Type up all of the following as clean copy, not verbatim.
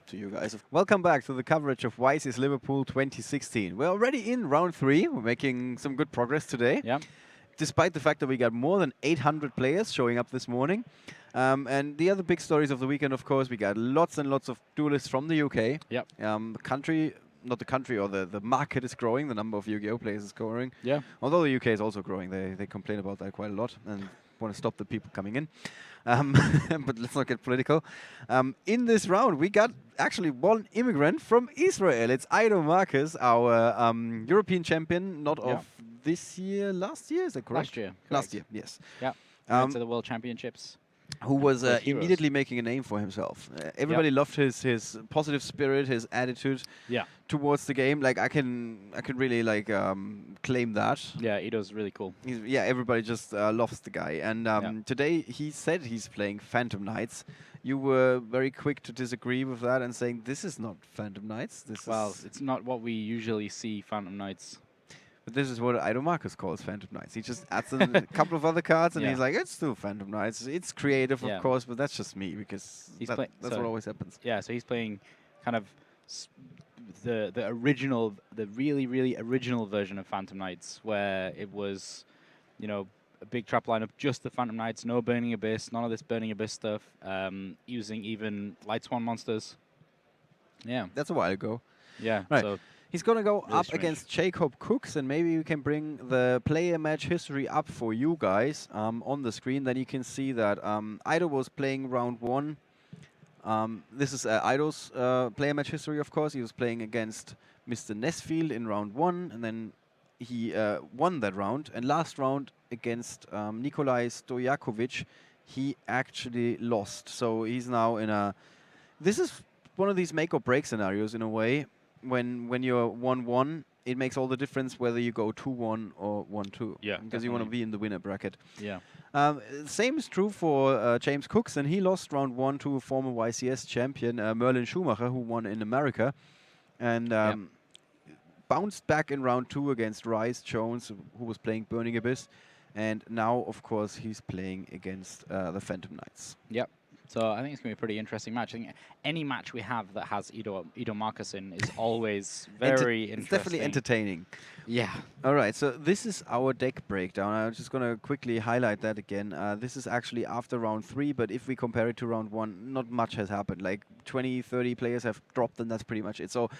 to you guys. Welcome back to the coverage of YCS Liverpool 2016. We're already in round 3. We're making some good progress today. Yeah. Despite the fact that we got more than 800 players showing up this morning. And the other big stories of the weekend, of course, we got lots and lots of duelists from the UK. Yep. The market is growing. The number of Yu-Gi-Oh players is growing. Yeah. Although the UK is also growing. They complain about that quite a lot and want to stop the people coming in. But let's not get political. In this round, we got actually one immigrant from Israel. It's Ido Marcus, our European champion, not of this year, last year, is that correct? Last year. Last year, yes. Yeah. Went to the World Championships. Who was with immediately making a name for himself. Everybody loved his positive spirit, his attitude towards the game. Like I can really claim that. Yeah, Ido's really cool. Everybody just loves the guy. And today he said he's playing Phantom Knights. You were very quick to disagree with that and saying this is not Phantom Knights. It's not what we usually see Phantom Knights. But this is what Ido Marcus calls Phantom Knights. He just adds a couple of other cards, and he's like, it's still Phantom Knights. It's creative, of course, but that's just me, because that's what always happens. Yeah, so he's playing kind of the original, the really, really original version of Phantom Knights, where it was, a big trap lineup, just the Phantom Knights, no Burning Abyss, none of this Burning Abyss stuff, using even Light Swan monsters. Yeah. That's a while ago. Yeah. Right. So he's going to go really up strange. against Jacob Cookson. Maybe we can bring the player match history up for you guys on the screen. Then you can see that Ido was playing round 1. This is Ido's player match history, of course. He was playing against Mr. Nesfield in round 1, and then he won that round. And last round against Nikolai Stojakovic, he actually lost. So he's now in a... This is one of these make or break scenarios in a way. When you're 1-1, it makes all the difference whether you go 2-1 or 1-2. Yeah, because you want to be in the winner bracket. Yeah. Same is true for James Cookson. He lost round 1 to a former YCS champion, Merlin Schumacher, who won in America. And bounced back in round 2 against Rice Jones, who was playing Burning Abyss. And now, of course, he's playing against the Phantom Knights. Yep. So I think it's going to be a pretty interesting match. I think any match we have that has Ido Marcus in is always very interesting. It's definitely entertaining. Yeah. All right, so this is our deck breakdown. I'm just going to quickly highlight that again. This is actually after round 3, but if we compare it to round 1, not much has happened. Like 20, 30 players have dropped, and that's pretty much it. So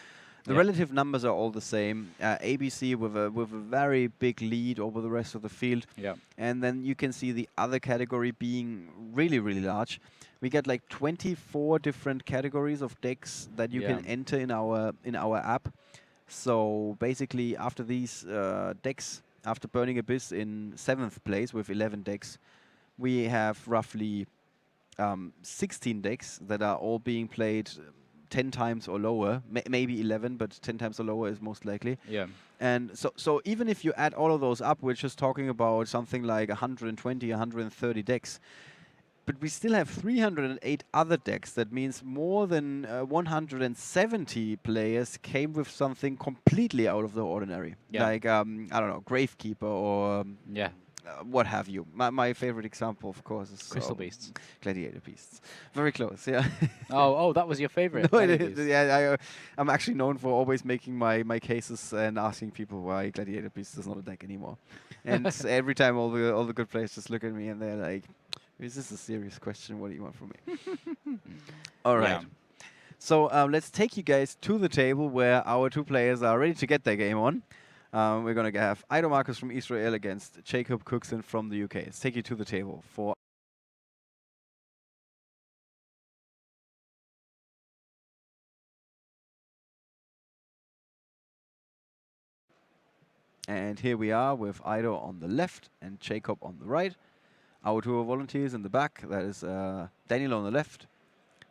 the relative numbers are all the same. ABC with a very big lead over the rest of the field. Yeah. And then you can see the other category being really, really large. We get like 24 different categories of decks that you can enter in our app. So basically, after these decks, after Burning Abyss in 7th place with 11 decks, we have roughly 16 decks that are all being played 10 times or lower, maybe 11, but 10 times or lower is most likely. Yeah. And so even if you add all of those up, we're just talking about something like 120, 130 decks. But we still have 308 other decks. That means more than 170 players came with something completely out of the ordinary. Yeah. Like, I don't know, Gravekeeper or what have you. My favorite example, of course, is Crystal Beasts. Gladiator Beasts. Very close, yeah. oh, that was your favorite. No, it is. Yeah, I'm actually known for always making my cases and asking people why Gladiator Beasts is not a deck anymore. And every time all the good players just look at me and they're like, is this a serious question? What do you want from me? All right. Yeah. So let's take you guys to the table where our two players are ready to get their game on. We're going to have Ido Marcus from Israel against Jacob Cookson from the UK. Let's take you to the table for... And here we are with Ido on the left and Jacob on the right. Our two volunteers in the back, that is Daniel on the left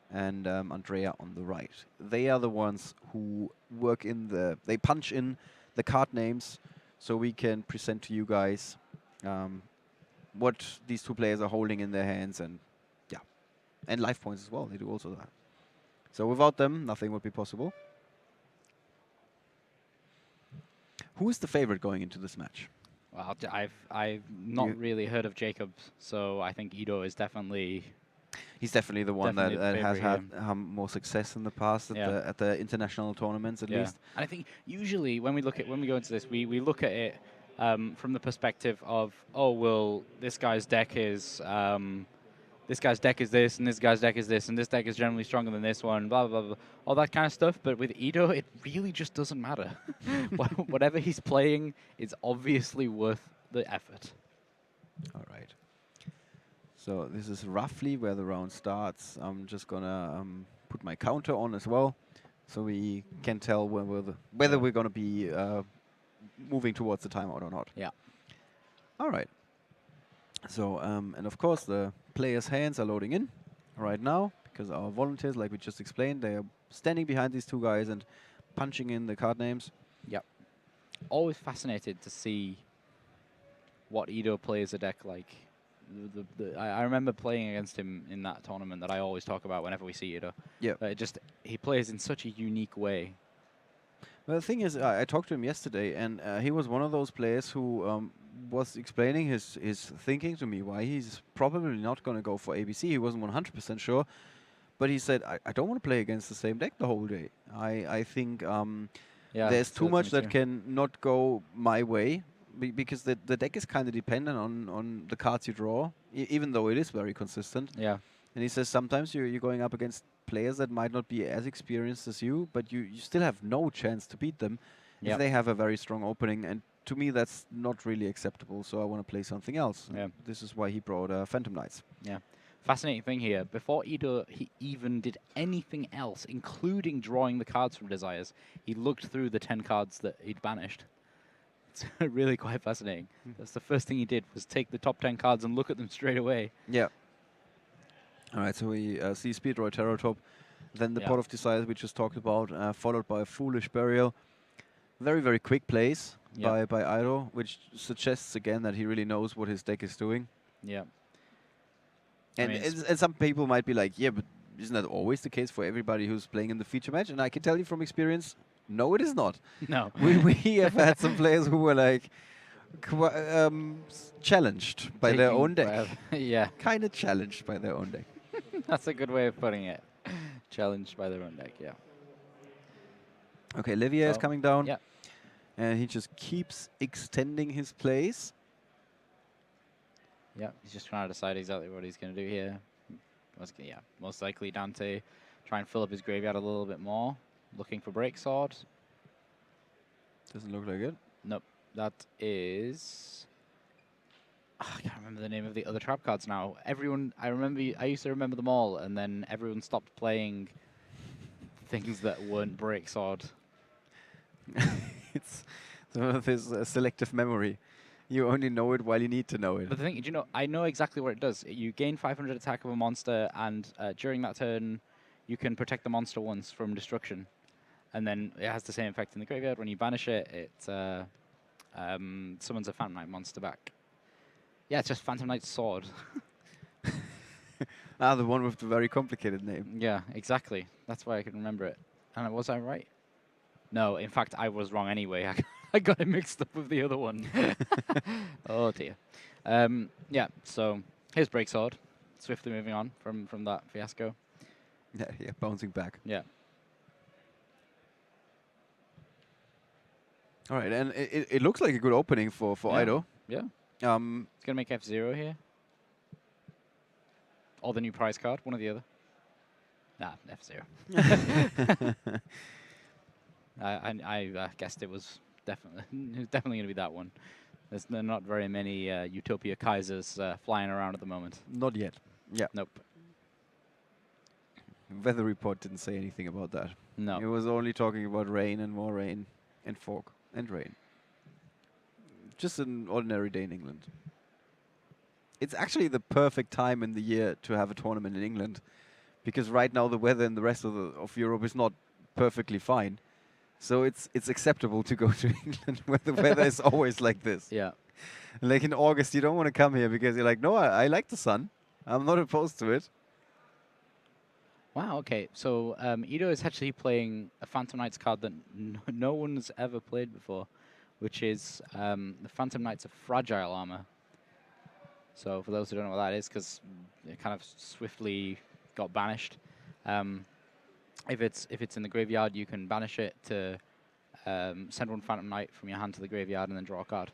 and Andrea on the right. They are the ones who work they punch in the card names so we can present to you guys what these two players are holding in their hands and life points as well. They do also that. So without them, nothing would be possible. Who is the favorite going into this match? Well, I've not really heard of Jacob, so I think Ido is definitely He's definitely the one that, Definitely the has had favourite, yeah. more success in the past at Yeah. the international tournaments at Yeah, least. and I think usually when we go into this, we look at it from the perspective of, oh well, this guy's deck is this, and this guy's deck is this, and this deck is generally stronger than this one, blah blah blah, all that kind of stuff. But with Ido, it really just doesn't matter. Whatever he's playing is obviously worth the effort. All right. So this is roughly where the round starts. I'm just gonna put my counter on as well, so we can tell whether we're gonna be moving towards the timeout or not. Yeah. All right. So and of course the players' hands are loading in right now because our volunteers, like we just explained, they are standing behind these two guys and punching in the card names. Yep. Always fascinated to see what Ido plays a deck like. I remember playing against him in that tournament that I always talk about whenever we see Ido. Yeah. He plays in such a unique way. Well, the thing is, I talked to him yesterday, and he was one of those players who was explaining his thinking to me, why he's probably not going to go for ABC. He wasn't 100% sure, but he said, I don't want to play against the same deck the whole day. I think Yeah, there's too so much me that too. can not go my way, because the deck is kind of dependent on the cards you draw, even though it is very consistent. Yeah. And he says sometimes you're going up against players that might not be as experienced as you, but you still have no chance to beat them if Yep. they have a very strong opening. And to me, that's not really acceptable. So I want to play something else. Yeah. This is why he brought Phantom Knights. Yeah. Fascinating thing here. Before Ido he even did anything else, including drawing the cards from Desires, he looked through the 10 cards that he'd banished. It's really quite fascinating. That's the first thing he did, was take the top 10 cards and look at them straight away. Yeah. All right, so we see Speedroid Terror Top, then the Yeah. Pot of Desires we just talked about, followed by Foolish Burial. Very, very quick plays Yeah. by Ido, which suggests again that he really knows what his deck is doing. Yeah. And, and some people might be like, yeah, but isn't that always the case for everybody who's playing in the feature match? And I can tell you from experience, no, it is not. No. we have had some players who were like challenged by their Taking own deck. forever. Yeah. Kind of challenged by their own deck. That's a good way of putting it. Challenged by their own deck, yeah. Okay, Livier is So, coming down. yeah. And he just keeps extending his plays. Yeah, he's just trying to decide exactly what he's going to do here. Yeah, most likely Dante try and fill up his graveyard a little bit more. Looking for Break Sword. Doesn't look like it. Nope, that is... I can't remember the name of the other trap cards now. Everyone, I used to remember them all, and then everyone stopped playing things that weren't Break Sword. It's one of his selective memory. You only know it while you need to know it. But the thing, I know exactly what it does. You gain 500 attack of a monster, and during that turn, you can protect the monster once from destruction. And then it has the same effect in the graveyard. When you banish it, it summons a Phantom Knight monster back. Yeah, it's just Phantom Knight's Sword. The one with the very complicated name. Yeah, exactly. That's why I can remember it. And was I right? No, in fact, I was wrong anyway. I got it mixed up with the other one. Oh, dear. Yeah, so here's Break Sword. Swiftly moving on from that fiasco. Yeah, bouncing back. Yeah. All right, and it looks like a good opening for Yeah. Ido. Yeah. Um, It's going to make F0 here. Or the new prize card, one or the other. Nah, F0. I guessed it was definitely going to be that one. There's not very many Utopia Kaisers flying around at the moment. not yet. Yeah. Nope. Weather report didn't say anything about that. No. It was only talking about rain and more rain and fog and rain. Just an ordinary day in England. It's actually the perfect time in the year to have a tournament in England, because right now the weather in the rest of Europe is not perfectly fine. So it's acceptable to go to England where the weather is always like this. Yeah. Like in August, you don't want to come here because you're like, no, I like the sun. I'm not opposed to it. Wow, okay. So Ido is actually playing a Phantom Knights card that no one's ever played before, which is the Phantom Knights of Fragile Armor. So for those who don't know what that is, because it kind of swiftly got banished. If it's in the graveyard, you can banish it to send one Phantom Knight from your hand to the graveyard and then draw a card.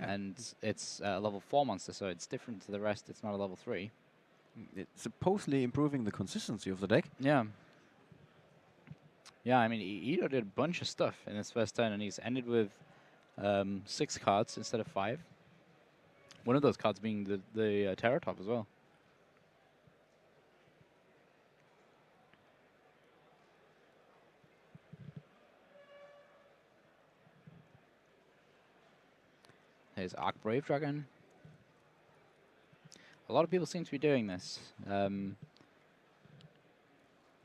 Yeah. And it's a level 4 monster, so it's different to the rest. It's not a level 3. It's supposedly improving the consistency of the deck. Yeah. Yeah, I mean, Ito did a bunch of stuff in his first turn, and he's ended with 6 cards instead of 5. One of those cards being the Terratop as well. There's Arc Brave Dragon. A lot of people seem to be doing this.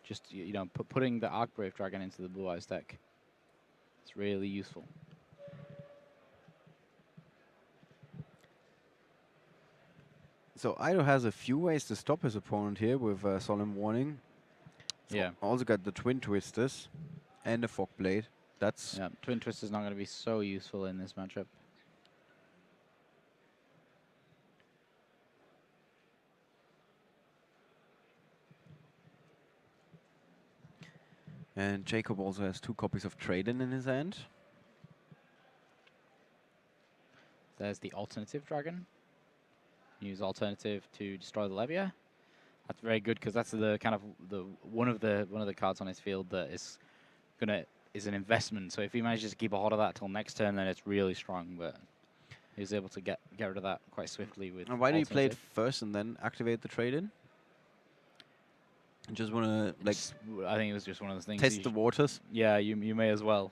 Just putting the Arc Brave Dragon into the Blue Eyes deck. It's really useful. So Ido has a few ways to stop his opponent here with Solemn Warning. So Yeah. Also got the Twin Twisters and the Fog Blade. That's Twin Twister's not going to be so useful in this matchup. And Jacob also has 2 copies of Trade-In in his hand. There's the Alternative Dragon. Use Alternative to destroy the Levia. That's very good because that's the kind of one of the cards on his field that is an investment. So if he manages to keep a hold of that till next turn, then it's really strong. But he was able to get rid of that quite swiftly with. And why do you play it first and then activate the Trade-In? Just want to I think it was just one of those things. Test the waters. Yeah, you may as well.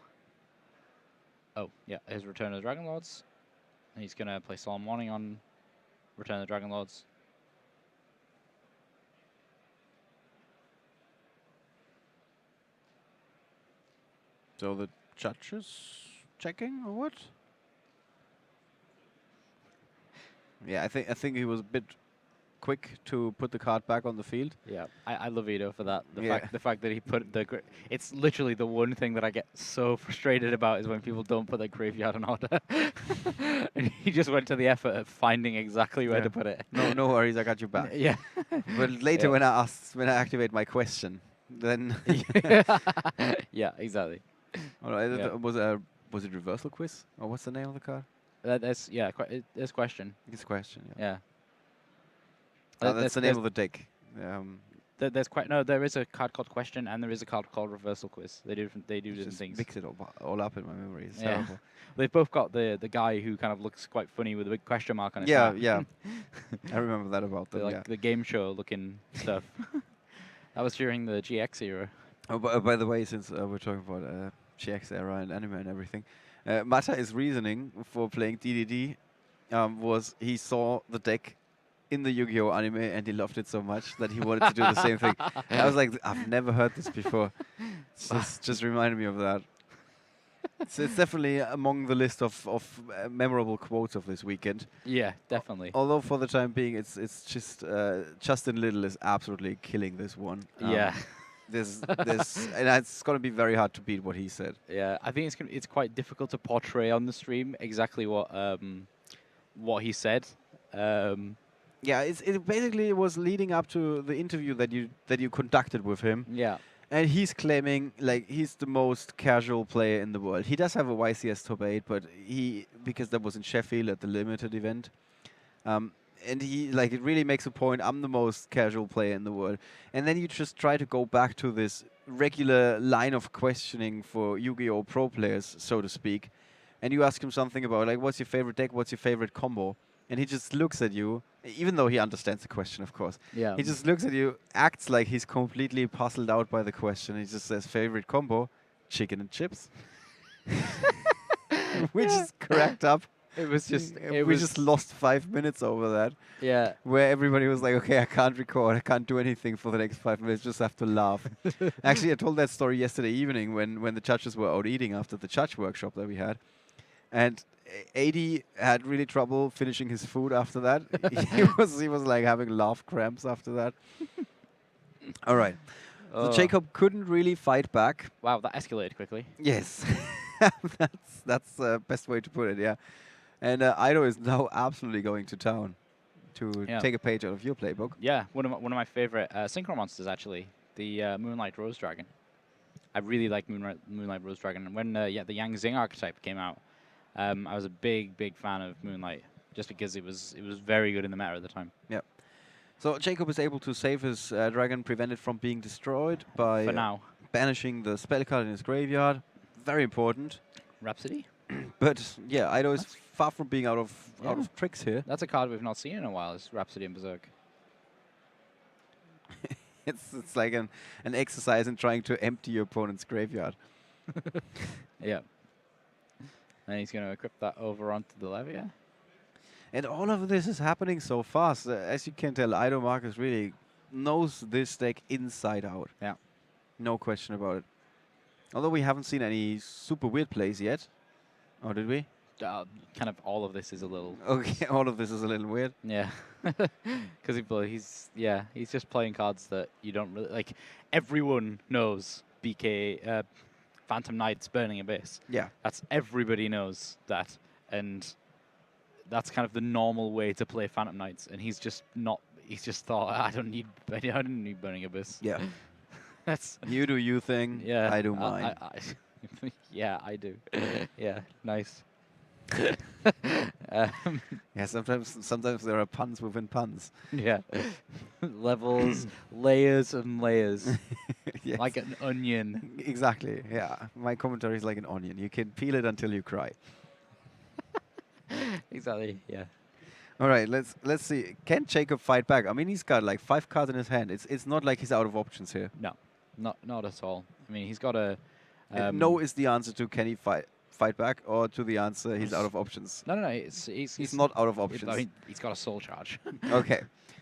Oh yeah, his Return of the Dragon Lords, and he's gonna play Solemn Warning on Return of the Dragon Lords. So the judges checking or what? Yeah, I think he was a bit quick to put the card back on the field. Yeah, I love Ito for that. Yeah. The fact that he put it's literally the one thing that I get so frustrated about is when people don't put their graveyard in order. And he just went to the effort of finding exactly where to put it. No worries, I got you back. Yeah. But later when I activate my question, then Yeah, exactly. all right, Yeah. was it Reversal Quiz or what's the name of the card? There's question. It's question. Yeah. That's the name of the deck. There is a card called Question and there is a card called Reversal Quiz. They do different Just things. mix it all up in my memory. It's Yeah. terrible. They've both got the guy who kind of looks quite funny with a big question mark on his Yeah, hat. yeah. I remember that about them. Like the game show looking stuff. That was during the GX era. Oh, by the way, since we're talking about GX era and anime and everything, Mata's reasoning for playing DDD was he saw the deck in the Yu-Gi-Oh anime and he loved it so much that he wanted to do the same thing. I was like, I've never heard this before. Just reminded me of that. So it's definitely among the list of memorable quotes of this weekend. Yeah, definitely. Although for the time being, it's just Justin Little is absolutely killing this one. Yeah. There's and it's going to be very hard to beat what he said. Yeah, I think it's quite difficult to portray on the stream exactly what he said. Yeah, it basically was leading up to the interview that you conducted with him. Yeah. And he's claiming like he's the most casual player in the world. He does have a YCS top 8, but because that was in Sheffield at the limited event. And he it really makes a point, I'm the most casual player in the world. And then you just try to go back to this regular line of questioning for Yu-Gi-Oh! Pro players, so to speak. And you ask him something about what's your favorite deck, what's your favorite combo? And he just looks at you, even though he understands the question, of course. Yeah. He just looks at you, acts like he's completely puzzled out by the question. He just says, favorite combo, chicken and chips. Which is cracked up. It was just. We just lost 5 minutes over that. Yeah. Where everybody was like, okay, I can't record, I can't do anything for the next 5 minutes, just have to laugh. Actually, I told that story yesterday evening when the judges were out eating after the judge workshop that we had. And 80 had really trouble finishing his food after that. he was like having laugh cramps after that. All right. So Jacob couldn't really fight back. Wow, that escalated quickly. Yes. that's the best way to put it, yeah. And Ido is now absolutely going to town. to Yeah. take a page out of your playbook. Yeah, one of my favorite synchro monsters actually, the Moonlight Rose Dragon. I really like Moonlight Rose Dragon. And when the Yang Xing archetype came out, I was a big fan of Moonlight just because it was very good in the meta at the time. Yep. So Jacob is able to save his dragon, prevent it from being destroyed by For now, banishing the spell card in his graveyard. Very important. Rhapsody. But yeah, Ido is That's- far from being out Yeah. of tricks here. That's a card we've not seen in a while. Is Rhapsody and Berserk. It's like an exercise in trying to empty your opponent's graveyard. Yeah. And he's going to equip that over onto the Levia. And all of this is happening so fast. As you can tell, Ido Marcus really knows this deck inside out. Yeah. No question about it. Although we haven't seen any super weird plays yet. Or did we? Kind of all of this is a little. Okay, all of this is a little weird. Yeah. Because he's just playing cards that you don't really like. Everyone knows BK Phantom Knight's Burning Abyss. Yeah. Everybody knows that, and that's kind of the normal way to play Phantom Knights. And he's just not. He's just thought I don't need Burning Abyss. Yeah. That's You do you thing. yeah. I do mine. Yeah, I do. Yeah, nice. Yeah, sometimes there are puns within puns. Yeah. Levels, layers and layers. Yes. Like an onion. Exactly. Yeah. My commentary is like an onion. You can peel it until you cry. Exactly, yeah. All right, let's see. Can Jacob fight back? I mean, he's got like 5 cards in his hand. It's not like he's out of options here. No, not at all. I mean, he's got a... And no is the answer to can he fight back, or to the answer he's out of options. No, he's Not out of options. I mean, he's got a soul charge. Okay,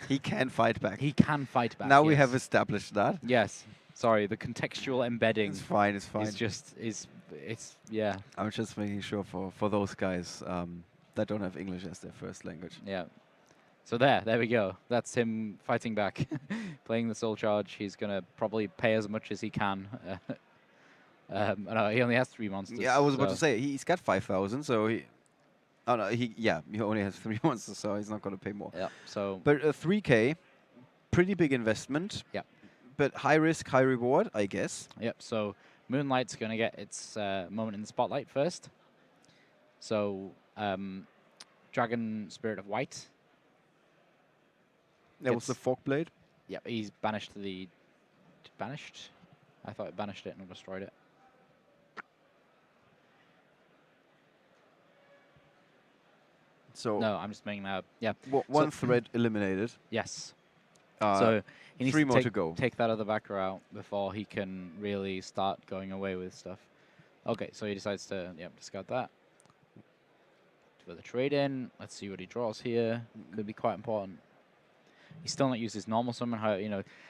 he can fight back. He can fight back. Now we yes. have established that. Yes. Sorry, the contextual embedding It's fine. It's fine. is just it's yeah. I'm just making sure for those guys that don't have English as their first language. Yeah. So there we go. That's him fighting back, playing the soul charge. He's gonna probably pay as much as he can. No, he only has 3 monsters. Yeah, I was about so- to say he's got 5,000, so he. Oh no, he only has 3 monsters, so he's not going to pay more. Yeah. So But 3K, pretty big investment. Yeah. But high risk, high reward, I guess. yep. So Moonlight's gonna get its moment in the spotlight first. So Dragon Spirit of White. That was the Fork Blade. Yep. He's banished the banished. I thought it banished it and destroyed it. So No, I'm just making that up. Yeah. one thread eliminated. Yes. Uh, So he needs 3 to more to go. take that other backer out before he can really start going away with stuff. Okay, so he decides to discard that. For the trade in, let's see what he draws here. Could be quite important. He's still not used his normal summon.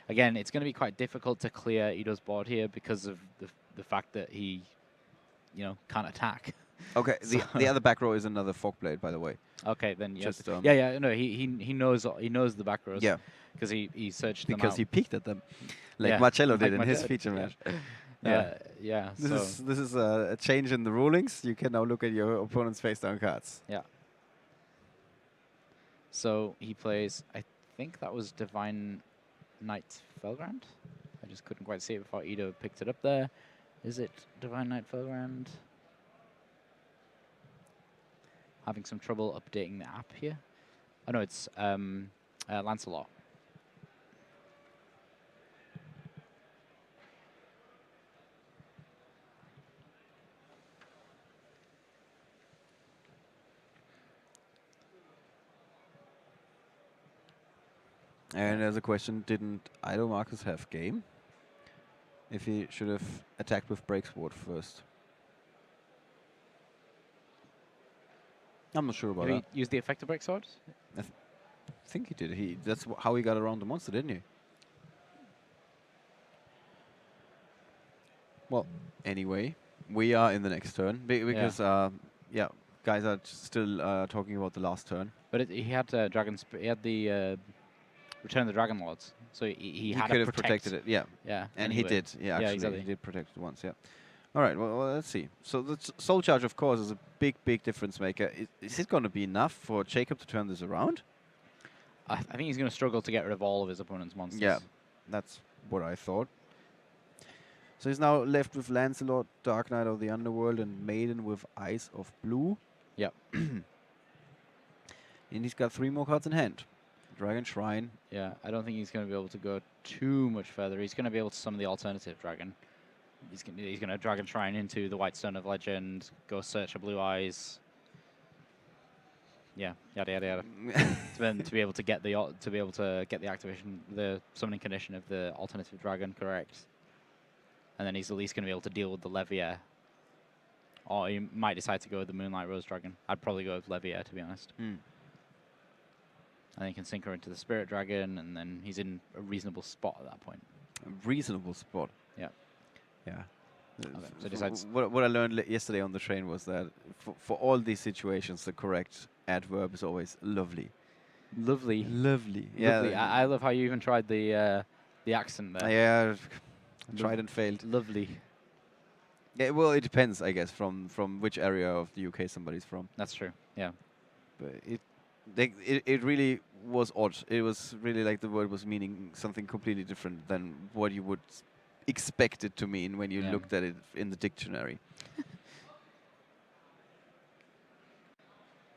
Again, it's going to be quite difficult to clear Ido's board here because of the fact that he, can't attack. Okay, So- the other back row is another Fork Blade, by the way. Okay, then yes. Just, No, he knows the back rows. Yeah, because he searched them because out. he peeked at them, like Yeah, Marcello like did in his Marcello, feature yeah. match. Yeah. Yeah. This is a change in the rulings. You can now look at your opponent's face down cards. Yeah. So he plays, I think that was Divine Knight Felgrand. I just couldn't quite see it before Ido picked it up there. Is it Divine Knight Felgrand? Having some trouble updating the app here. Oh no, it's Lancelot. And there's a question, didn't Ido Marcus have game? If he should have attacked with Breaksword first. I'm not sure about Did that. he use the effective break sword? I think he did. That's how he got around the monster, didn't he? Well, anyway, we are in the next turn because guys are still talking about the last turn. But he had he had the Return of the Dragon Lords, so he had could to have protected it, yeah. Yeah, And anyway. he did, yeah, actually, exactly. he did protect it once, yeah. All right, well, let's see. So the Soul Charge, of course, is a big difference maker. Is it going to be enough for Jacob to turn this around? I think he's going to struggle to get rid of all of his opponent's monsters. Yeah, that's what I thought. So he's now left with Lancelot, Dark Knight of the Underworld, and Maiden with Eyes of Blue. Yep. And he's got 3 more cards in hand. Dragon Shrine. Yeah, I don't think he's going to be able to go too much further. He's going to be able to summon the alternative dragon. He's going to Dragon Shrine into the White Stone of Legend, go search a Blue Eyes. Yeah, yada yada yada. Then to be able to get the activation, the summoning condition of the alternative dragon correct, and then he's at least going to be able to deal with the Levier. Or he might decide to go with the Moonlight Rose Dragon. I'd probably go with Levier, to be honest. And then he can sync her into the Spirit Dragon, and then he's in a reasonable spot at that point. A reasonable spot. Yeah. Yeah. Okay, so decides. What I learned yesterday on the train was that for all these situations, the correct adverb is always lovely. Lovely. Lovely. Lovely. Yeah. I love how you even tried the accent there. Yeah. Tried and failed. Lovely. Yeah. Well, it depends, I guess, from which area of the UK somebody's from. That's true. Yeah. But it really was odd. It was really like the word was meaning something completely different than what you would expect it to mean when you looked at it in the dictionary.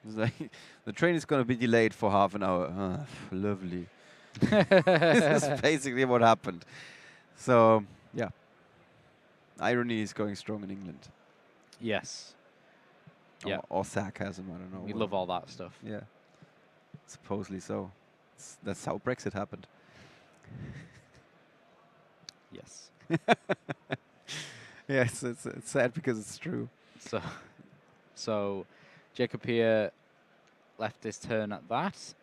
It's like the train is going to be delayed for half an hour. Ah, lovely. This is basically what happened. So yeah, irony is going strong in England. Yes. Yeah. Or sarcasm. I don't know. We love all that stuff. Yeah. Supposedly so. That's how Brexit happened. Yes. Yes, it's sad because it's true. So Jacob here left his turn at that.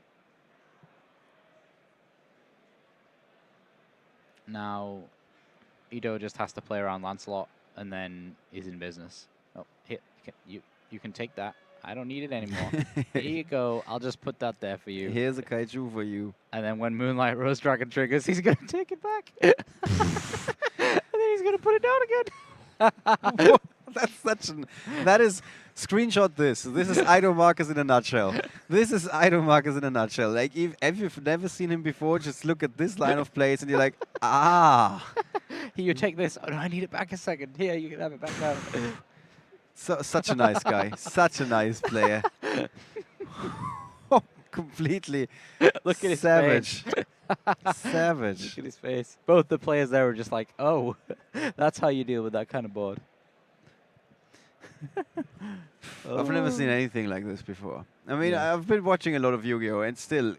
Now Ido just has to play around Lancelot, and then he's in business. Oh, here, you can take that. I don't need it anymore. Here you go. I'll just put that there for you. Here's a kaiju for you. And then when Moonlight Rose Dragon triggers, he's going to take it back. And then he's going to put it down again. That is, screenshot this. This is Ido Marcus in a nutshell. This is Ido Marcus in a nutshell. Like, if you've never seen him before, just look at this line of plays and you're like, ah. Here, you take this. Oh, no, I need it back a second. Here, you can have it back now. Such a nice guy. Such a nice player. Completely Look at his savage. face. Savage. Look at his face. Both the players there were just like, oh, that's how you deal with that kind of board. I've never seen anything like this before. I mean, Yeah. I've been watching a lot of Yu-Gi-Oh! And still,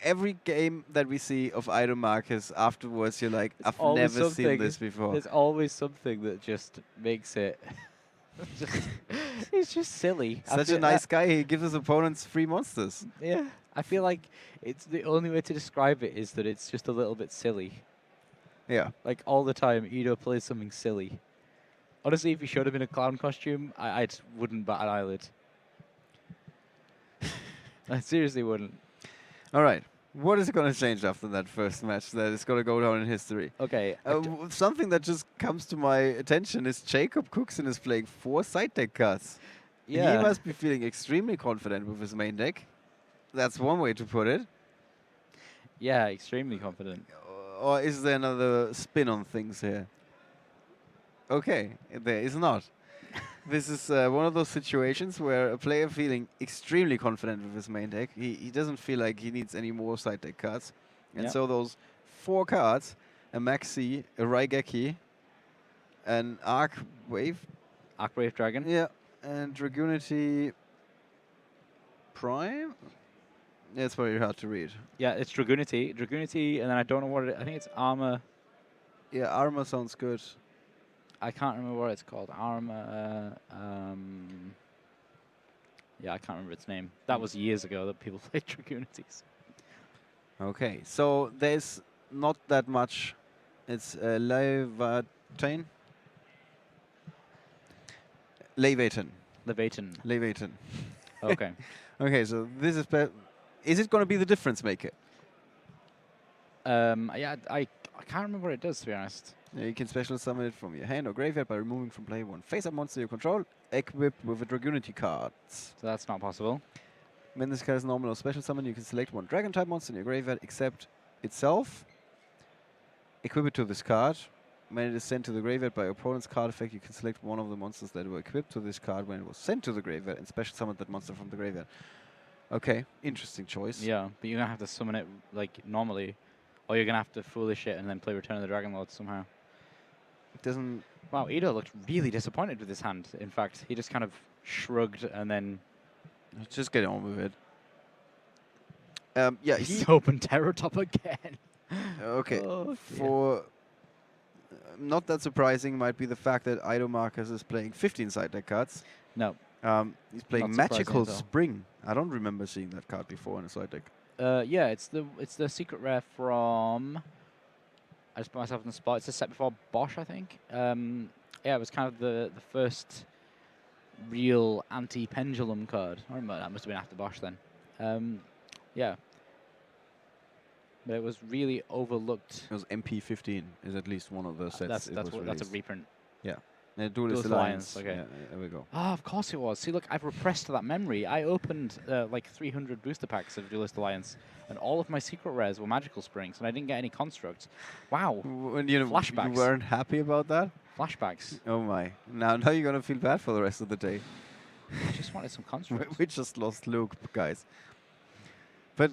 every game that we see of Ido Marcus afterwards, you're like, I've never seen this before. There's always something that just makes it... it's just silly. Such a nice guy. He gives his opponents free monsters. Yeah. I feel like it's the only way to describe it is that it's just a little bit silly. Yeah. Like, all the time, Ido plays something silly. Honestly, if he showed up in a clown costume, I wouldn't bat an eyelid. I seriously wouldn't. All right. What is going to change after that first match that is going to go down in history? Okay. Something that just comes to my attention is Jacob Cookson is playing 4 side deck cards. Yeah. He must be feeling extremely confident with his main deck. That's one way to put it. Yeah, extremely confident. Or is there another spin on things here? Okay, there is not. This is one of those situations where a player feeling extremely confident with his main deck, he doesn't feel like he needs any more side deck cards. And so those 4 cards, a Maxi, a Raigeki, an Arc Wave. Arc Wave Dragon? Yeah, and Dragunity Prime? Yeah, it's very hard to read. Yeah, it's Dragunity. Dragunity, and then I don't know what it is. I think it's Armor. Yeah, Armor sounds good. I can't remember what it's called. Armor. Yeah, I can't remember its name. That was years ago that people played Dragunities. Okay, so there's not that much. It's Levatain. Levatain. Levatain. Okay. Okay, so this is it going to be the difference maker? Yeah, I can't remember what it does, to be honest. Yeah, you can special summon it from your hand or graveyard by removing from play 1 face-up monster you control, equipped with a Dragunity card. So that's not possible. When this card is normal or special summon, you can select one dragon type monster in your graveyard except itself. Equip it to this card. When it is sent to the graveyard by your opponent's card effect, you can select one of the monsters that were equipped to this card when it was sent to the graveyard and special summon that monster from the graveyard. Okay, interesting choice. Yeah, but you're going to have to summon it like normally, or you're going to have to foolish it and then play Return of the Dragon Lord somehow. It doesn't... Wow, Ido looked really disappointed with his hand, in fact. He just kind of shrugged and then... Let's just get on with it. Yeah, he's opened Terror Top again. Okay, Oh, for... not that surprising might be the fact that Ido Marcus is playing 15 side deck cards. No. He's playing Not Magical surprising at all. Spring. I don't remember seeing that card before in a side deck. Yeah, it's the secret rare from... I just put myself in the spot. It's a set before Bosch, I think. Yeah, it was kind of the first real anti-pendulum card. I remember that must have been after Bosch then. Yeah. But it was really overlooked. It was MP15 is at least one of the sets. That's a reprint. Yeah. Duelist Duelist Alliance. Okay. Yeah, there we go. Ah, of course it was. See, look, I've repressed that memory. I opened like 300 booster packs of Duelist Alliance, and all of my secret rares were Magical Springs, and I didn't get any constructs. Wow. When Flashbacks. You weren't happy about that? Flashbacks. Oh my. Now you're going to feel bad for the rest of the day. I just wanted some constructs. We just lost Luke, guys. But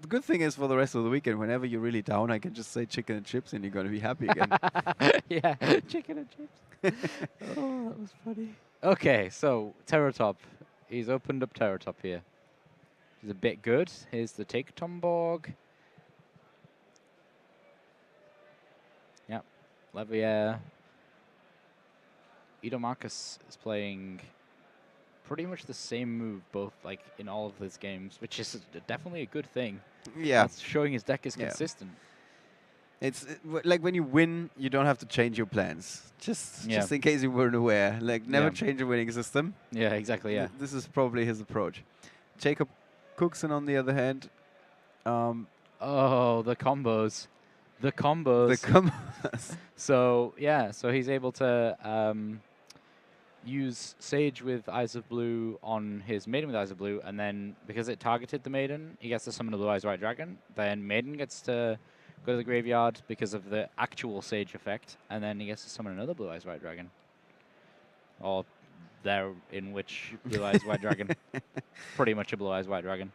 the good thing is for the rest of the weekend, whenever you're really down, I can just say chicken and chips and you're going to be happy again. Yeah, chicken and chips. Oh, that was funny. Okay, so Terrortop. He's opened up Terrortop here. He's a bit good. Here's the Take Tomborg. Yep. Levier. Ido Marcus is playing pretty much the same move, both like in all of his games, which is definitely a good thing. Yeah. That's showing his deck is consistent. It's like when you win, you don't have to change your plans. Just in case you weren't aware. Like, never change a winning system. Yeah, exactly, yeah. This is probably his approach. Jacob Cookson, on the other hand. Oh, the combos. The combos. The combos. So, yeah, so he's able to use Sage with Eyes of Blue on his Maiden with Eyes of Blue, and then because it targeted the Maiden, he gets to summon a Blue Eyes White Dragon. Then Maiden gets to go to the graveyard because of the actual Sage effect, and then he gets to summon another Blue Eyes White Dragon. Or there in which Blue Eyes White Dragon. Pretty much a Blue Eyes White Dragon.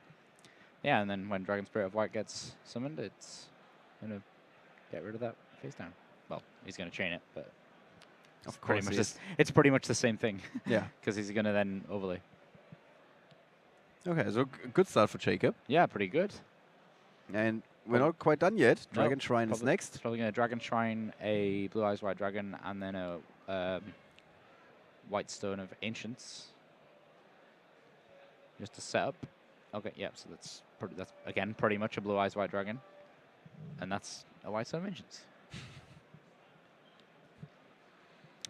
Yeah, and then when Dragon Spirit of White gets summoned, it's going to get rid of that face down. Well, he's going to chain it, but of course it's pretty much the same thing. Yeah. Because he's going to then overlay. Okay, so good start for Jacob. Yeah, pretty good. And we're not quite done yet. Dragon Shrine is next. Probably going to Dragon Shrine, a Blue Eyes White Dragon, and then a White Stone of Ancients. Just to set up. Okay, yeah, so that's again pretty much a Blue Eyes White Dragon. And that's a White Stone of Ancients.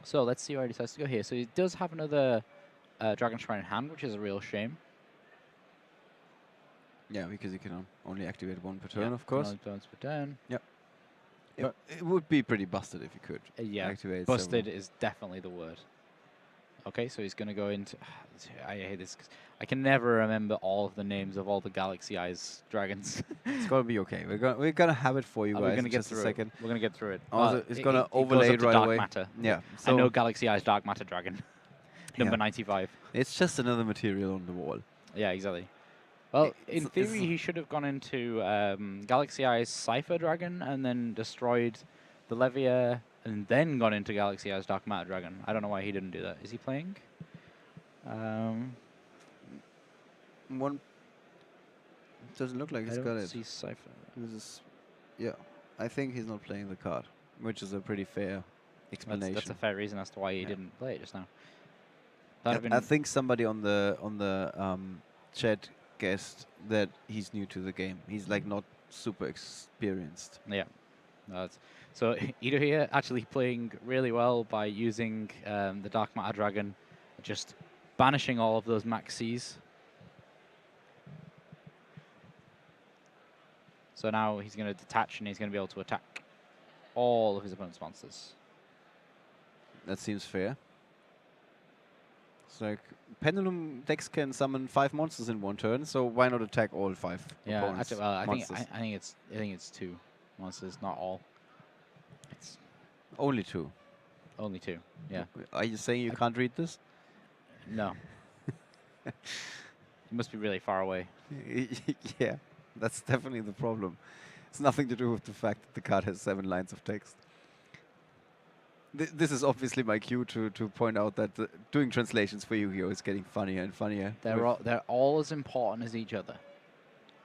So let's see where he decides to go here. So he does have another Dragon Shrine in hand, which is a real shame. Yeah, because you can only activate one per turn, of course. Once per turn. Yep. It would be pretty busted if you could. Yeah, activate busted several. is definitely the word. Okay, so he's going to go into... I hate this. I can never remember all of the names of all the Galaxy Eyes dragons. It's going to be okay. We're gonna have it for you guys. We're going to get just through a second. We're going to get through it. Also, it's going to overlay it goes up to right Dark away. Matter. Yeah. I know Galaxy Eyes Dark Matter Dragon. Number 95. It's just another material on the wall. Yeah, exactly. Well, in theory, he should have gone into Galaxy Eyes Cypher Dragon and then destroyed the Levier and then gone into Galaxy Eyes Dark Matter Dragon. I don't know why he didn't do that. Is he playing? One doesn't look like he's got it. I don't see Cypher. Yeah, I think he's not playing the card, which is a pretty fair explanation. That's a fair reason as to why he didn't play it just now. I think somebody on the chat guessed that he's new to the game. He's like not super experienced. Yeah. So Ido here actually playing really well by using the Dark Matter Dragon, just banishing all of those Maxis. So now he's going to detach and he's going to be able to attack all of his opponent's monsters. That seems fair. It's like Pendulum decks can summon 5 monsters in one turn, so why not attack all 5 Yeah, opponents' actually, well, monsters? I think it's 2 monsters, not all. It's Only 2. only 2. Yeah. Are you saying you can't read this? No. You must be really far away. Yeah, that's definitely the problem. It's nothing to do with the fact that the card has 7 lines of text. This is obviously my cue to point out that doing translations for Yu-Gi-Oh is getting funnier and funnier. They're all as important as each other.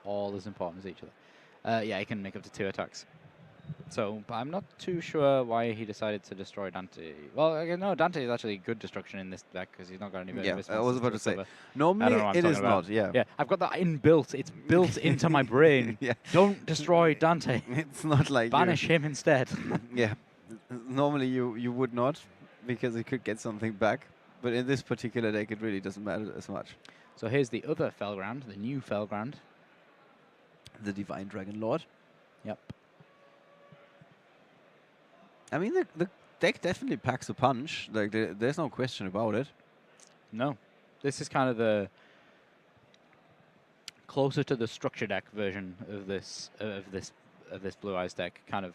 All as important as each other. Yeah, he can make up to 2 attacks. So, but I'm not too sure why he decided to destroy Dante. Well, no, Dante is actually good destruction in this deck because he's not got any Yeah, Vis I was monsters about to say. recover. Normally what I'm it talking is about. not, yeah. Yeah, I've got that inbuilt. It's built into my brain. Yeah. Don't destroy Dante. It's not like Banish him instead. Yeah. Normally you would not, because it could get something back. But in this particular deck, it really doesn't matter as much. So here's the other Felground, the new Felground. The Divine Dragon Lord. Yep. I mean, the deck definitely packs a punch. Like there's no question about it. No, this is kind of the closer to the structure deck version of this Blue Eyes deck. Kind of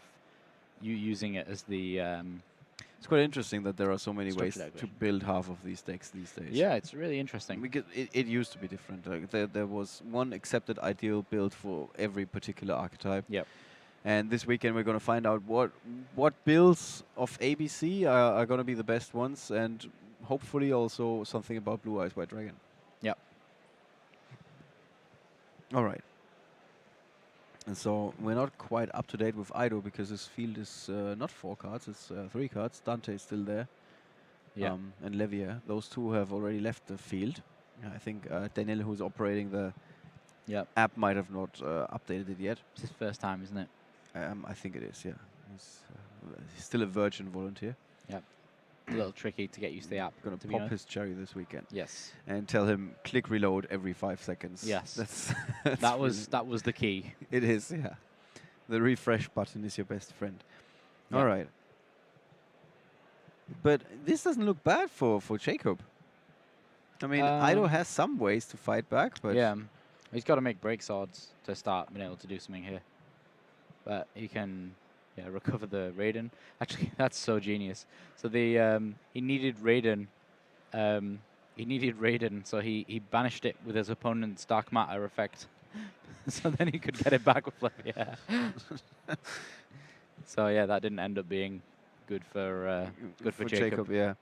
you using it as the. It's quite interesting that there are so many ways Structure deck to version. build half of these decks these days. Yeah, it's really interesting. Because it used to be different. Like there was one accepted ideal build for every particular archetype. Yep. And this weekend we're going to find out what builds of ABC are going to be the best ones, and hopefully also something about Blue Eyes White Dragon. Yep. All right. And so we're not quite up to date with Ido because his field is not 4 cards, it's 3 cards. Dante is still there. Yeah. And Levier. Those 2 have already left the field. I think Daniel, who's operating the app, might have not updated it yet. It's his first time, isn't it? I think it is, yeah. He's still a virgin volunteer. Yep. A little tricky to get used to the app. Going to pop his cherry this weekend. Yes. And tell him click reload every 5 seconds. Yes. That's that was the key. It is, yeah. The refresh button is your best friend. Yep. All right. But this doesn't look bad for Jacob. I mean, Ido has some ways to fight back, but yeah, he's got to make break swords to start being able to do something here. But he can recover the Raiden. Actually, that's so genius. So the he needed Raiden. So he banished it with his opponent's dark matter effect. So then he could get it back with Levier. So yeah, that didn't end up being good for Jacob. Yeah.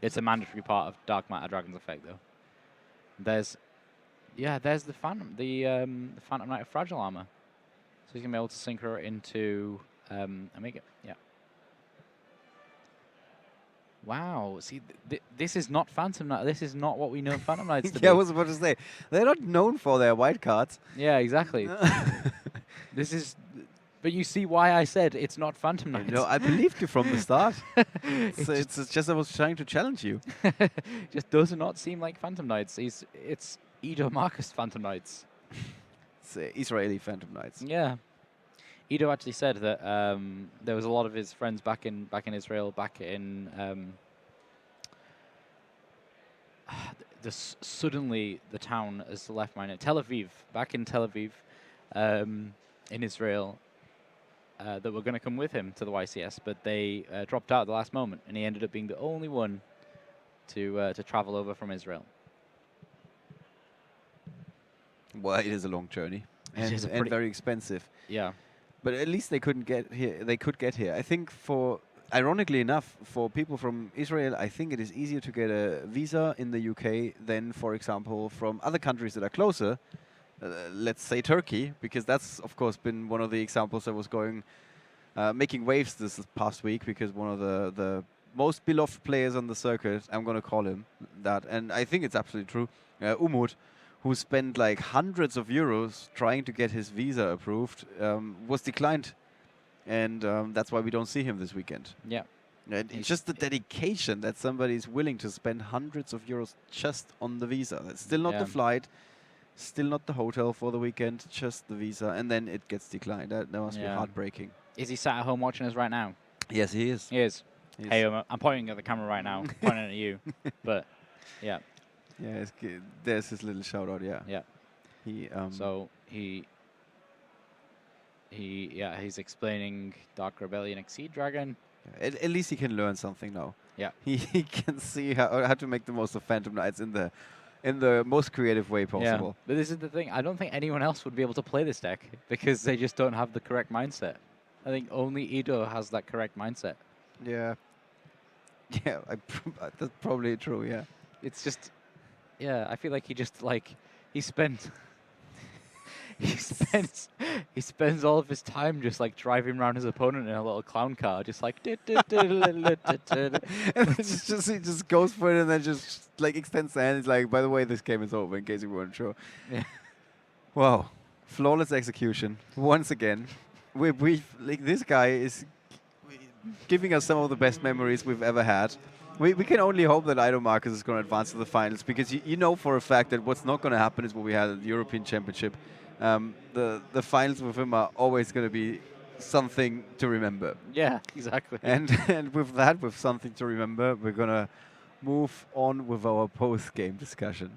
It's a mandatory part of Dark Matter Dragon's effect, though. There's the Phantom, the Phantom Knight of Fragile Armor. So he's gonna be able to synchro it into Omega. Yeah. Wow. See, this is not Phantom Knight. This is not what we know Phantom Knights to be. Yeah, I was about to say they're not known for their white cards. Yeah, exactly. This is. But you see why I said it's not Phantom Knights. No, I believed you from the start. It's just I was trying to challenge you. Just does not seem like Phantom Knights. It's Ido Marcus Phantom Knights. It's Israeli Phantom Knights. Yeah. Ido actually said that there was a lot of his friends back in Israel, suddenly the town has left my name. Tel Aviv, back in Tel Aviv, in Israel. That were going to come with him to the YCS, but they dropped out at the last moment, and he ended up being the only one to travel over from Israel. Well, it is a long journey and very expensive. Yeah, but at least they couldn't get here. They could get here. I think ironically enough, for people from Israel, I think it is easier to get a visa in the UK than, for example, from other countries that are closer. Let's say Turkey, because that's of course been one of the examples that was making waves this past week, because one of the most beloved players on the circuit, I'm going to call him that, and I think it's absolutely true, Umut, who spent like hundreds of euros trying to get his visa approved, was declined, and that's why we don't see him this weekend. Yeah. And it's just the dedication that somebody is willing to spend hundreds of euros just on the visa. That's still not the flight. Still not the hotel for the weekend, just the visa, and then it gets declined. That must be heartbreaking. Is he sat at home watching us right now? Yes, he is. He is. Hey, I'm pointing at the camera right now, pointing at you. But yeah. Yeah, there's his little shout out. Yeah. Yeah. He So he's explaining Dark Rebellion Exceed Dragon. at least he can learn something now. Yeah. He can see how to make the most of Phantom Knights in the most creative way possible. Yeah. But this is the thing. I don't think anyone else would be able to play this deck because they just don't have the correct mindset. I think only Ido has that correct mindset. Yeah. Yeah, that's probably true. Yeah. It's just, yeah. I feel like he just he spent. He spends all of his time just like driving around his opponent in a little clown car, just like. And he just goes for it and then just like extends the hand. He's like, by the way, this game is over. In case you weren't sure. Yeah. Wow, flawless execution once again. We like this guy is giving us some of the best memories we've ever had. We can only hope that Ido Marcus is going to advance to the finals, because you know for a fact that what's not going to happen is what we had at the European Championship. The finals with him are always going to be something to remember. Yeah, exactly. And with something to remember, we're going to move on with our post-game discussion.